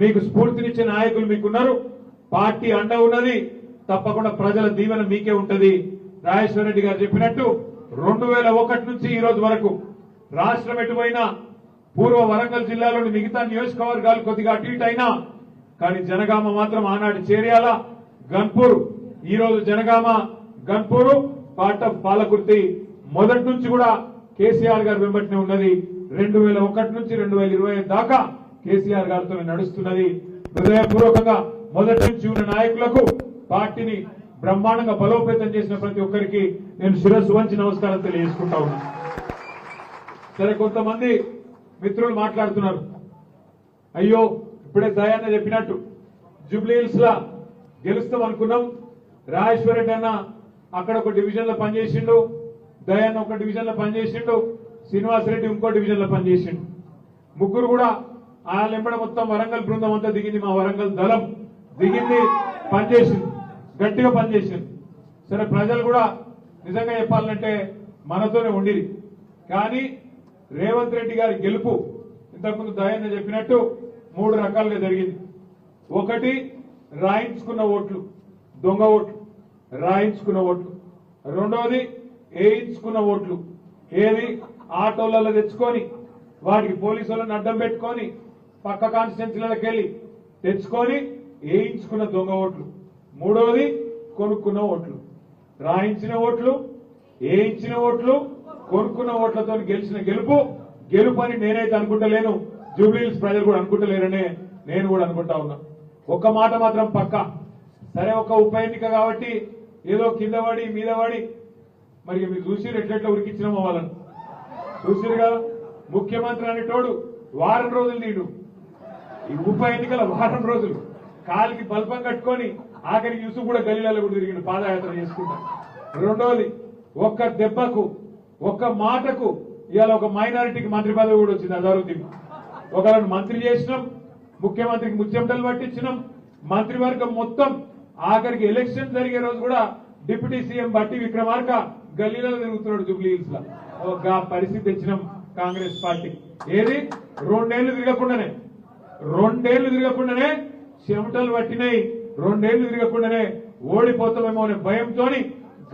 మీకు స్ఫూర్తినిచ్చే నాయకులు మీకున్నారు, పార్టీ అండ ఉన్నది, తప్పకుండా ప్రజల దీవెన మీకే ఉంటది. రాజేశ్వర రెడ్డి గారు చెప్పినట్టు 2001 నుంచి ఈ రోజు వరకు రాష్ట్రం ఎటువైనా పూర్వ వరంగల్ జిల్లాలోని మిగతా నియోజకవర్గాలు కొద్దిగా అటు ఇటు అయినా కానీ జనగామ మాత్రం ఆనాటి చేర్యాల, గన్పూర్, ఈ రోజు జనగామ, గన్పూర్ పార్ట్ ఆఫ్ పాలకుర్తి మొదటి నుంచి కూడా కేసీఆర్ గారు వెంబడినే ఉన్నది. 2001 నుంచి 2025 దాకా కేసీఆర్ గారితో నడుస్తున్నది. హృదయపూర్వకంగా మొదటి నుంచి ఉన్న నాయకులకు పార్టీని బ్రహ్మాండంగా బలోపేతం చేసిన ప్రతి ఒక్కరికి నేను శిరస్సు వంచి నమస్కారం తెలియజేసుకుంటా ఉన్నా. సరే, కొంతమంది మిత్రులు మాట్లాడుతున్నారు, అయ్యో ఇప్పుడే దయాన్న చెప్పినట్టు జూబ్లీ హిల్స్ లా గెలుస్తాం అనుకున్నాం, రాజేశ్వర రెడ్డి అన్న అక్కడ ఒక డివిజన్ లో పనిచేసిండు, దయాన్న ఒక డివిజన్ లో పనిచేసిండు, శ్రీనివాసరెడ్డి ఇంకో డివిజన్ లో పనిచేసిండు. ముగ్గురు కూడా ఆ లెంబడ మొత్తం వరంగల్ బృందం అంతా దిగింది, మా వరంగల్ దళం దిగింది, పనిచేసింది, గట్టిగా పనిచేసింది. సరే, ప్రజలు కూడా నిజంగా చెప్పాలంటే మనతోనే ఉండిరి. కానీ రేవంత్ రెడ్డి గారి గెలుపు ఇంతకుముందు దయాన్న చెప్పినట్టు 3 రకాలుగా జరిగింది. ఒకటి, రాయించుకున్న ఓట్లు, దొంగ ఓట్లు, రాయించుకున్న ఓట్లు. రెండోది, వేయించుకున్న ఓట్లు. ఏది ఆటోలలో తెచ్చుకొని వాటికి పోలీసు వాళ్ళని అడ్డం పెట్టుకొని పక్క కాన్స్టిట్యున్సీలకు వెళ్ళి తెచ్చుకొని వేయించుకున్న దొంగ ఓట్లు. మూడోది, కొనుక్కున్న ఓట్లు. రాయించిన ఓట్లు, వేయించిన ఓట్లు, కొనుక్కున్న ఓట్లతో గెలిచిన గెలుపు అని నేనైతే అనుకుంటలేను, జూబ్లీహిల్స్ ప్రజలు కూడా అనుకుంటలేరనే నేను కూడా అనుకుంటా ఉన్నా. ఒక్క మాట మాత్రం పక్కా, సరే ఒక ఉప ఎన్నిక కాబట్టి ఏదో కింద పడి మీద పడి, మరి మీరు చూసిరు ఎట్లెట్లా ఉరికిచ్చినామో వాళ్ళని చూసిరుగా. ముఖ్యమంత్రి అనేటోడు వారం రోజులు తీడు, ఈ ఉప ఎన్నికల వారం రోజులు కాలికి బల్పం కట్టుకొని ఆఖరికి యూసుఫ్ కూడా గలీలలో కూడా తిరిగిండు, పాదయాత్ర చేసుకుంటా. రెండోది, ఒక్క దెబ్బకు ఒక్క మాటకు ఇవాళ ఒక మైనారిటీకి మంత్రి పదవి కూడా వచ్చింది అజారుద్దీన్. ఒకళ్ళని మంత్రి చేసినాం, ముఖ్యమంత్రికి ముచ్చెమటలు పట్టించినాం, మంత్రివర్గం మొత్తం ఆఖరికి ఎలక్షన్ జరిగే రోజు కూడా డిప్యూటీ సీఎం బట్టి విక్రమార్క గల్లీలలో తిరుగుతున్నాడు జూబ్లీహిల్స్ లో. ఒక పరిస్థితి తెచ్చినాం కాంగ్రెస్ పార్టీ. ఏది 2 ఏళ్లు తిరగకుండానే చెమటలు పట్టినాయి, 2 ఏళ్లు తిరగకుండానే ఓడిపోతామేమో అనే భయంతో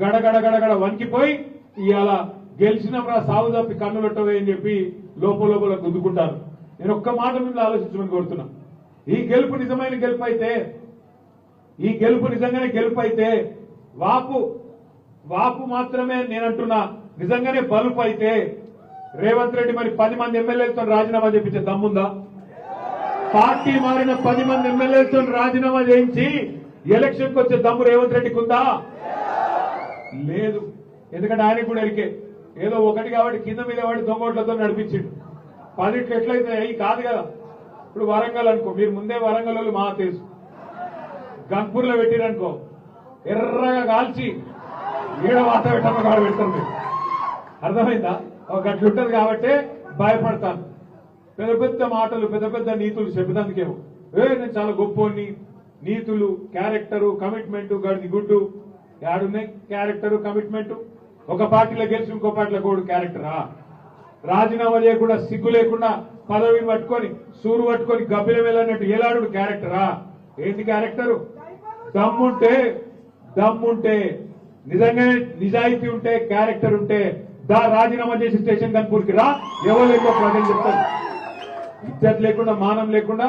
గడగడ వణికిపోయి ఇవాళ గెలిచినాం రా సాగు తప్పి కన్ను పెట్టవే అని చెప్పి లోపల గుద్దుకుంటారు. నేను ఒక్క మాట మీద ఆలోచించమని కోరుతున్నా. ఈ గెలుపు నిజమైన గెలుపు అయితే, ఈ గెలుపు నిజంగానే గెలుపు అయితే, వాపు మాత్రమే నేనంటున్నా, నిజంగానే బలుపు అయితే రేవంత్ రెడ్డి మరి 10 మంది ఎమ్మెల్యేలతో రాజీనామా చేయించే దమ్ముందా? పార్టీ మారిన 10 మంది ఎమ్మెల్యేలతో రాజీనామా చేయించి ఎలక్షన్కి వచ్చే దమ్ము రేవంత్ రెడ్డికి ఉందా? లేదు. ఎందుకంటే ఆయనకు కూడా ఎరికే ఏదో ఒకటి కాబట్టి కింద మీద వాడి దొంగోట్లతో నడిపించిండు. 10 ఎట్లయితే అవి కాదు కదా. ఇప్పుడు వరంగల్ అనుకో, మీరు ముందే వరంగల్ వాళ్ళు మా తెలుసు, గన్పూర్లో పెట్టిరనుకో ఎర్రగా కాల్చి ఈడ వాత పెట్టమ్మ కాడ పెడతారు. మీరు అర్థమైందా? ఒక గట్లుంటది కాబట్టి భయపడతాను. పెద్ద పెద్ద మాటలు, పెద్ద పెద్ద నీతులు చెప్పేదానికేమో నేను చాలా గొప్పని, నీతులు, క్యారెక్టరు, కమిట్మెంట్, గడిది గుడ్డు యాడున్నాయి క్యారెక్టరు, కమిట్మెంట్? ఒక పార్టీలో గెలిచి ఇంకో పార్టీలో కూడా క్యారెక్టరా? రాజీనామా చేయకుండా సిగ్గు లేకుండా పదవి పట్టుకొని సూరు పట్టుకొని గబ్బిలం వెళ్ళినట్టు ఏలాడు క్యారెక్టరా? ఏంటి క్యారెక్టరు? దమ్ముంటే నిజంగా నిజాయితీ ఉంటే, క్యారెక్టర్ ఉంటే రాజీనామా చేసి స్టేషన్ గన్పూర్కి రా, ఎవరు ఎక్కువ ప్రజలు చెప్తారు. ఇజ్జత్ లేకుండా, మానం లేకుండా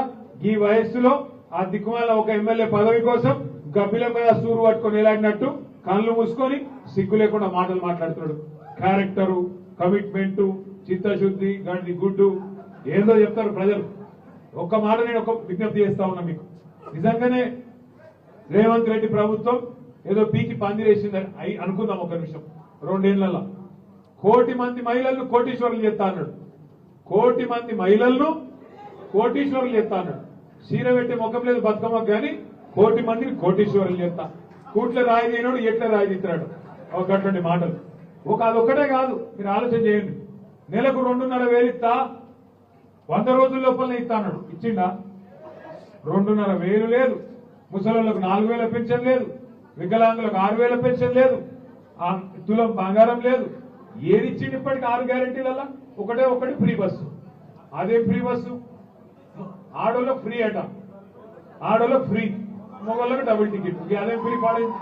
ఈ వయస్సులో ఆ దిక్కుమాల ఒక ఎమ్మెల్యే పదవి కోసం గబ్బిలం మీద సూరు పట్టుకొని ఎలాడినట్టు కళ్ళు మూసుకొని సిగ్గు లేకుండా మాటలు మాట్లాడుతున్నాడు. క్యారెక్టరు, కమిట్మెంట్, చిత్తశుద్ధి, గడి గుడ్డు ఏదో చెప్తారు ప్రజలు. ఒక్క మాట నేను ఒక విజ్ఞప్తి చేస్తా ఉన్నా మీకు. నిజంగానే రేవంత్ రెడ్డి ప్రభుత్వం ఏదో పీకి పందిరేసిందని అనుకుందాం ఒక నిమిషం. 2 ఏళ్లలో 1 కోటి మంది మహిళలను కోటీశ్వరులు చేస్తా అన్నాడు. 1 కోటి మంది మహిళలను కోటీశ్వరులు చేస్తా అన్నాడు. చీర పెట్టే ముఖం లేదు బతుకమ్మకు కానీ 1 కోటి మందిని కోటీశ్వరులు చేస్తా. కూట్ల రాయి అయినాడు, ఎట్ల రాయి తీస్తాడు. ఒకటువంటి మాటలు. అదొక్కటే కాదు, మీరు ఆలోచన చేయండి. నెలకు 2,500 ఇస్తా, 100 రోజుల లోపలనే ఇస్తా అన్నాడు. ఇచ్చిండా? 2,500 లేదు. ముసలోళ్లకు 4,000 పెన్షన్ లేదు, వికలాంగులకు 6,000 పెన్షన్ లేదు, తులం బంగారం లేదు. ఏది ఇచ్చింది ఇప్పటికి 6 గ్యారెంటీలలో? ఒకటి ఫ్రీ బస్సు. అదే ఫ్రీ బస్సు ఆడోళ్ళకు ఫ్రీ అట, ఆడోళ్ళకి ఫ్రీ, మగవాళ్ళకి డబుల్ టికెట్. అదేం ఫ్రీ పాడైంది.